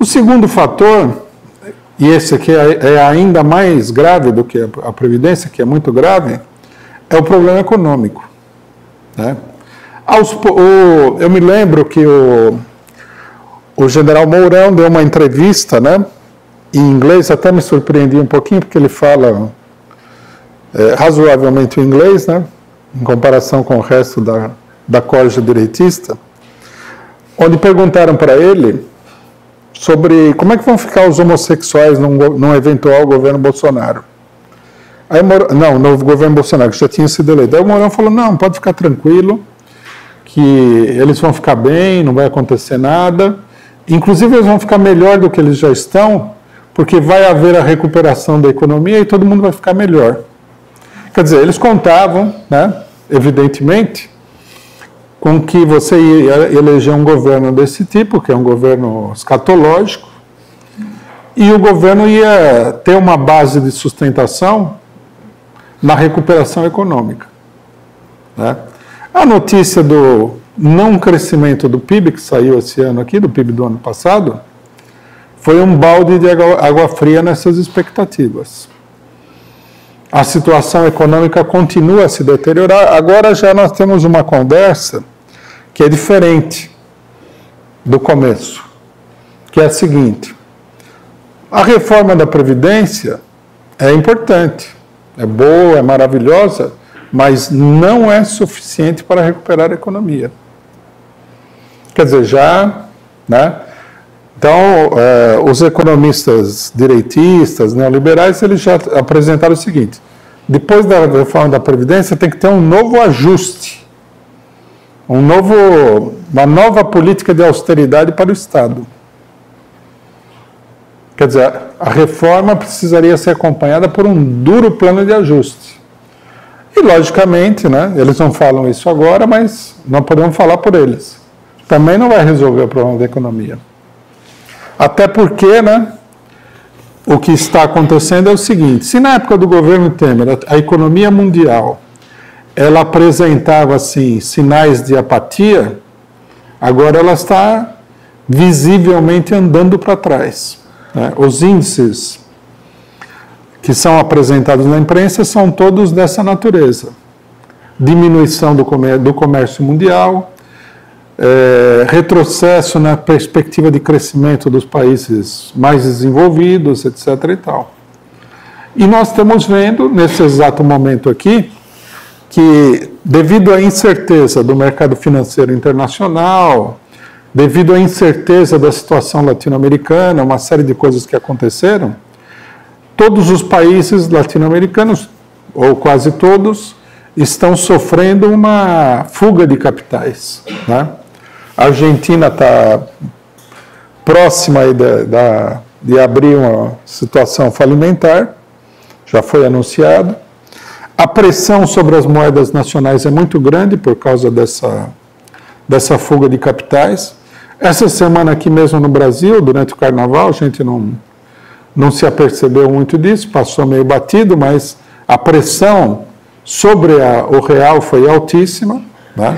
O segundo fator, e esse aqui é ainda mais grave do que a Previdência, que é muito grave, é o problema econômico. Né? Eu me lembro que o general Mourão deu uma entrevista, né, em inglês, até me surpreendi um pouquinho, porque ele fala razoavelmente o inglês, né, em comparação com o resto da corja direitista, onde perguntaram para ele sobre como é que vão ficar os homossexuais num eventual governo Bolsonaro. Aí no governo Bolsonaro, que já tinha sido eleito. Aí o Mourão falou, não, pode ficar tranquilo, que eles vão ficar bem, não vai acontecer nada. Inclusive, eles vão ficar melhor do que eles já estão, porque vai haver a recuperação da economia e todo mundo vai ficar melhor. Quer dizer, eles contavam, né, evidentemente, com que você ia eleger um governo desse tipo, que é um governo escatológico, e o governo ia ter uma base de sustentação na recuperação econômica. Né? A notícia do não crescimento do PIB, que saiu esse ano aqui, do PIB do ano passado, foi um balde de água fria nessas expectativas. A situação econômica continua a se deteriorar. Agora já nós temos uma conversa que é diferente do começo, que é a seguinte: a reforma da Previdência é importante, é boa, é maravilhosa, mas não é suficiente para recuperar a economia. Quer dizer, já, né? Então, os economistas direitistas, neoliberais, eles já apresentaram o seguinte: depois da reforma da Previdência tem que ter um novo ajuste, uma nova política de austeridade para o Estado. Quer dizer, a reforma precisaria ser acompanhada por um duro plano de ajuste. E, logicamente, né, eles não falam isso agora, mas não podemos falar por eles. Também não vai resolver o problema da economia. Até porque, né, o que está acontecendo é o seguinte: se na época do governo Temer a economia mundial ela apresentava assim, sinais de apatia, agora ela está visivelmente andando para trás. Né? Os índices que são apresentados na imprensa são todos dessa natureza. Diminuição do comércio mundial, retrocesso na perspectiva de crescimento dos países mais desenvolvidos, etc. e tal. E nós estamos vendo, nesse exato momento aqui, que devido à incerteza do mercado financeiro internacional, devido à incerteza da situação latino-americana, uma série de coisas que aconteceram, todos os países latino-americanos, ou quase todos, estão sofrendo uma fuga de capitais. Né? A Argentina está próxima aí de abrir uma situação falimentar, já foi anunciado. A pressão sobre as moedas nacionais é muito grande por causa dessa fuga de capitais. Essa semana aqui mesmo no Brasil, durante o Carnaval, a gente não se apercebeu muito disso, passou meio batido, mas a pressão sobre o real foi altíssima. Né?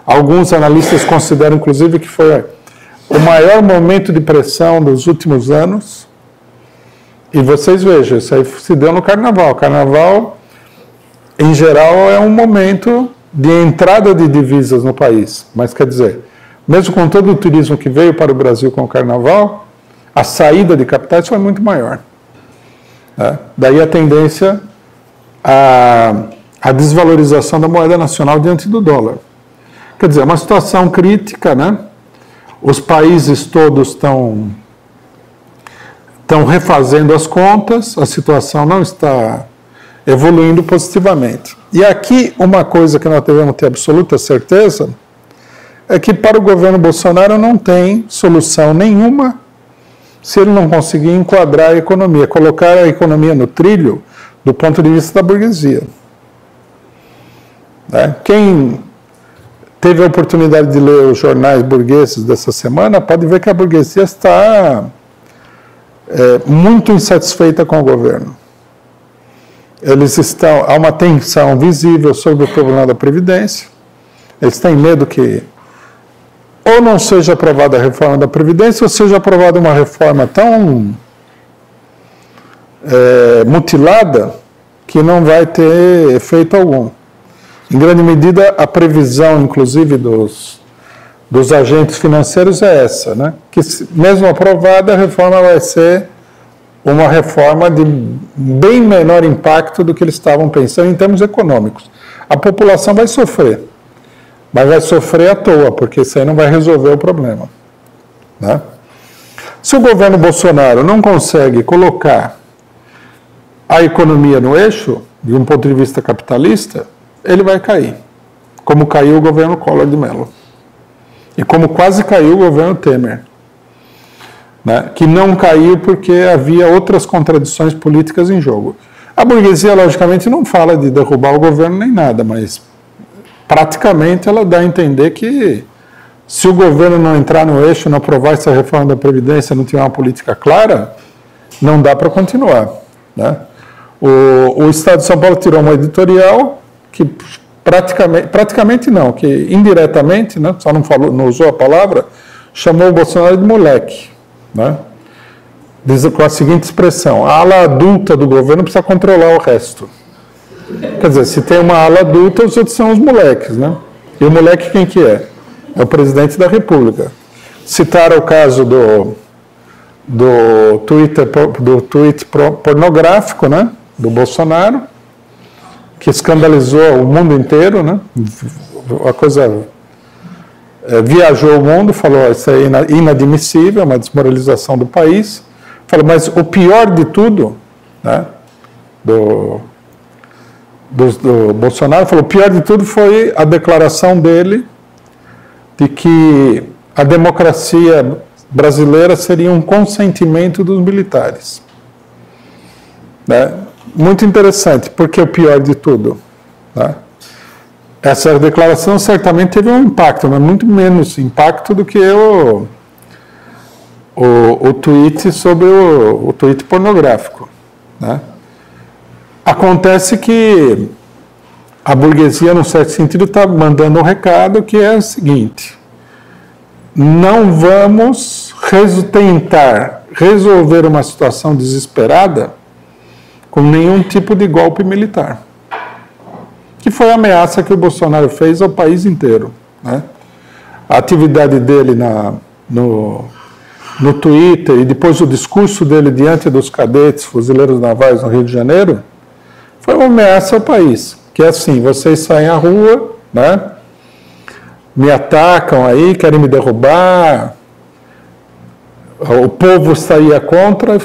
Alguns analistas consideram, inclusive, que foi o maior momento de pressão dos últimos anos. E vocês vejam, isso aí se deu no Carnaval. O Carnaval, em geral, é um momento de entrada de divisas no país. Mas, quer dizer, mesmo com todo o turismo que veio para o Brasil com o Carnaval, a saída de capitais foi muito maior. Né? Daí a tendência à desvalorização da moeda nacional diante do dólar. Quer dizer, é uma situação crítica, né? Os países todos estão refazendo as contas, a situação não está evoluindo positivamente. E aqui, uma coisa que nós devemos ter absoluta certeza é que para o governo Bolsonaro não tem solução nenhuma se ele não conseguir enquadrar a economia, colocar a economia no trilho do ponto de vista da burguesia. Né? Quem teve a oportunidade de ler os jornais burgueses dessa semana pode ver que a burguesia está muito insatisfeita com o governo. Há uma tensão visível sobre o problema da Previdência. Eles têm medo que ou não seja aprovada a reforma da Previdência, ou seja aprovada uma reforma tão mutilada que não vai ter efeito algum. Em grande medida, a previsão, inclusive, dos agentes financeiros é essa, né? Que, mesmo aprovada, a reforma vai ser uma reforma de bem menor impacto do que eles estavam pensando em termos econômicos. A população vai sofrer, mas vai sofrer à toa, porque isso aí não vai resolver o problema, né? Se o governo Bolsonaro não consegue colocar a economia no eixo, de um ponto de vista capitalista, ele vai cair, como caiu o governo Collor de Mello. E como quase caiu o governo Temer, né? Que não caiu porque havia outras contradições políticas em jogo. A burguesia, logicamente, não fala de derrubar o governo nem nada, mas praticamente ela dá a entender que se o governo não entrar no eixo, não aprovar essa reforma da Previdência, não tiver uma política clara, não dá para continuar, né? O Estado de São Paulo tirou uma editorial que praticamente não, que indiretamente, né, só não usou a palavra, chamou o Bolsonaro de moleque, né? Diz com a seguinte expressão: a ala adulta do governo precisa controlar o resto. Quer dizer, se tem uma ala adulta, os outros são os moleques, né? E o moleque quem que é? É o presidente da República. Citaram o caso do tweet pornográfico, né, do Bolsonaro, que escandalizou o mundo inteiro, né? A coisa viajou o mundo, falou isso é inadmissível, uma desmoralização do país. Falou, mas o pior de tudo, né, do Bolsonaro, falou, o pior de tudo foi a declaração dele de que a democracia brasileira seria um consentimento dos militares, né? Muito interessante, porque o pior de tudo, né? Essa declaração certamente teve um impacto, mas muito menos impacto do que o tweet sobre o tweet pornográfico, né? Acontece que a burguesia, num certo sentido, está mandando um recado que é o seguinte: não vamos tentar resolver uma situação desesperada com nenhum tipo de golpe militar, que foi a ameaça que o Bolsonaro fez ao país inteiro, né? A atividade dele no Twitter e depois o discurso dele diante dos cadetes fuzileiros navais no Rio de Janeiro foi uma ameaça ao país, que é assim: vocês saem à rua, né, me atacam aí, querem me derrubar, o povo estaria contra,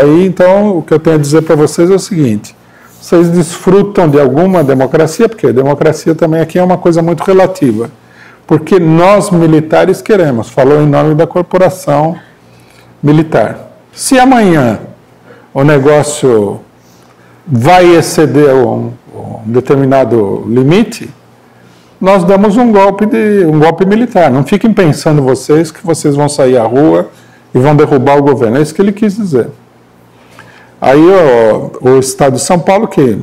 aí então o que eu tenho a dizer para vocês é o seguinte: vocês desfrutam de alguma democracia, porque a democracia também aqui é uma coisa muito relativa, porque nós militares queremos, falou em nome da corporação militar. Se amanhã o negócio vai exceder um determinado limite, nós damos um golpe militar. Não fiquem pensando vocês que vocês vão sair à rua e vão derrubar o governo. É isso que ele quis dizer. Aí o Estado de São Paulo, que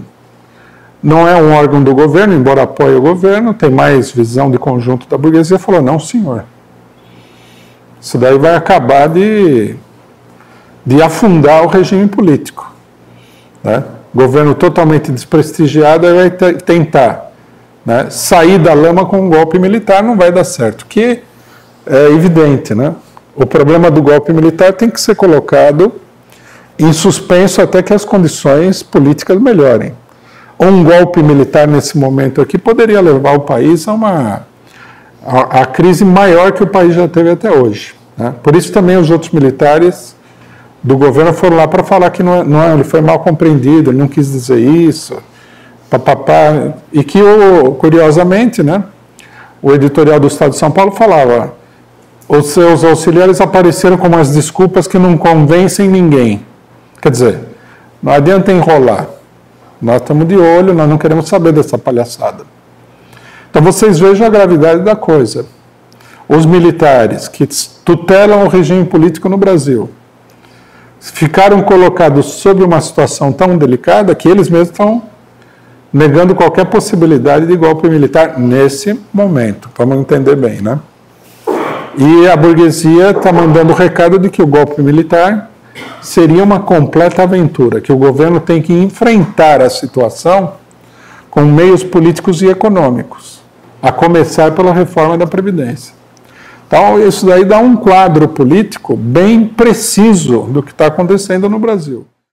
não é um órgão do governo, embora apoie o governo, tem mais visão de conjunto da burguesia, falou: não, senhor, isso daí vai acabar de afundar o regime político, né? Governo totalmente desprestigiado, aí vai tentar, né, sair da lama com um golpe militar, não vai dar certo, que é evidente, né? O problema do golpe militar tem que ser colocado em suspenso até que as condições políticas melhorem. Um golpe militar nesse momento aqui poderia levar o país a crise maior que o país já teve até hoje, né? Por isso também os outros militares do governo foram lá para falar que não, ele foi mal compreendido, ele não quis dizer isso, papapá, e que, curiosamente, né, o editorial do Estado de São Paulo falava: os seus auxiliares apareceram com umas desculpas que não convencem ninguém. Quer dizer, não adianta enrolar, nós estamos de olho, nós não queremos saber dessa palhaçada. Então vocês vejam a gravidade da coisa. Os militares que tutelam o regime político no Brasil ficaram colocados sob uma situação tão delicada que eles mesmos estão negando qualquer possibilidade de golpe militar nesse momento. Vamos entender bem, né? E a burguesia está mandando o recado de que o golpe militar seria uma completa aventura, que o governo tem que enfrentar a situação com meios políticos e econômicos, a começar pela reforma da Previdência. Então, isso daí dá um quadro político bem preciso do que está acontecendo no Brasil.